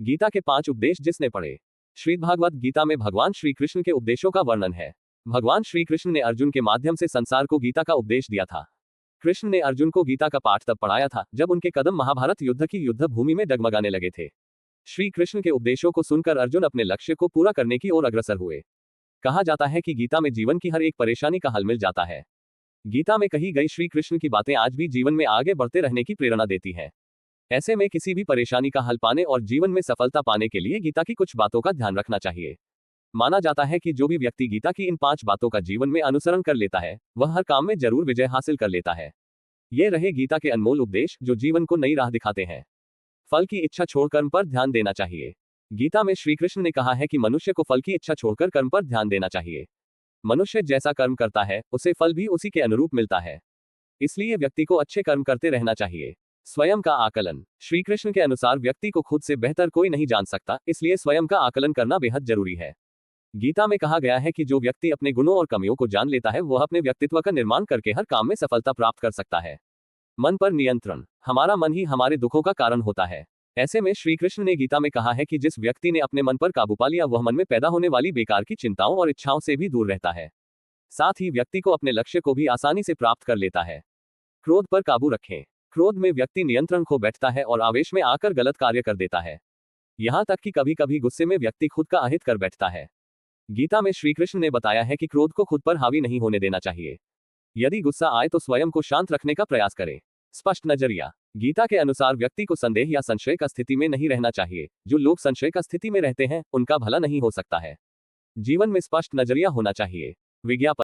गीता के 5 उपदेश जिसने पढ़े। श्रीमद्भागवत गीता में भगवान श्री कृष्ण के उपदेशों का वर्णन है। भगवान श्री कृष्ण ने अर्जुन के माध्यम से संसार को गीता का उपदेश दिया था। कृष्ण ने अर्जुन को गीता का पाठ तब पढ़ाया था जब उनके कदम महाभारत युद्ध की युद्ध भूमि में डगमगाने लगे थे। श्री कृष्ण के उपदेशों को सुनकर अर्जुन अपने लक्ष्य को पूरा करने की ओर अग्रसर हुए। कहा जाता है कि गीता में जीवन की हर एक परेशानी का हल मिल जाता है। गीता में कही गई श्री कृष्ण की बातें आज भी जीवन में आगे बढ़ते रहने की प्रेरणा देती है। ऐसे में किसी भी परेशानी का हल पाने और जीवन में सफलता पाने के लिए गीता की कुछ बातों का ध्यान रखना चाहिए। माना जाता है कि जो भी व्यक्ति गीता की इन 5 बातों का जीवन में अनुसरण कर लेता है वह हर काम में जरूर विजय हासिल कर लेता है। ये रहे गीता के अनमोल उपदेश जो जीवन को नई राह दिखाते हैं। फल की इच्छा छोड़ कर्म पर ध्यान देना चाहिए। गीता में श्री कृष्ण ने कहा है कि मनुष्य को फल की इच्छा छोड़कर कर्म पर ध्यान देना चाहिए। मनुष्य जैसा कर्म करता है उसे फल भी उसी के अनुरूप मिलता है। इसलिए व्यक्ति को अच्छे कर्म करते रहना चाहिए। स्वयं का आकलन। श्री कृष्ण के अनुसार व्यक्ति को खुद से बेहतर कोई नहीं जान सकता, इसलिए स्वयं का आकलन करना बेहद जरूरी है। गीता में कहा गया है कि जो व्यक्ति अपने गुणों और कमियों को जान लेता है वह अपने व्यक्तित्व का निर्माण करके हर काम में सफलता प्राप्त कर सकता है। मन पर नियंत्रण। हमारा मन ही हमारे दुखों का कारण होता है। ऐसे में श्री कृष्ण ने गीता में कहा है कि जिस व्यक्ति ने अपने मन पर काबू पा लिया वह मन में पैदा होने वाली बेकार की चिंताओं और इच्छाओं से भी दूर रहता है। साथ ही व्यक्ति को अपने लक्ष्य को भी आसानी से प्राप्त कर लेता है। क्रोध पर काबू रखें। क्रोध में व्यक्ति नियंत्रण खो बैठता है और आवेश में आकर गलत कार्य कर देता है। यहाँ तक कि कभी कभी गुस्से में व्यक्ति खुद का अहित कर बैठता है। गीता में श्री कृष्ण ने बताया है कि क्रोध को खुद पर हावी नहीं होने देना चाहिए। यदि गुस्सा आए तो स्वयं को शांत रखने का प्रयास करें। स्पष्ट नजरिया। गीता के अनुसार व्यक्ति को संदेह या संशय का स्थिति में नहीं रहना चाहिए। जो लोग संशय का स्थिति में रहते हैं उनका भला नहीं हो सकता है। जीवन में स्पष्ट नजरिया होना चाहिए। विज्ञापन।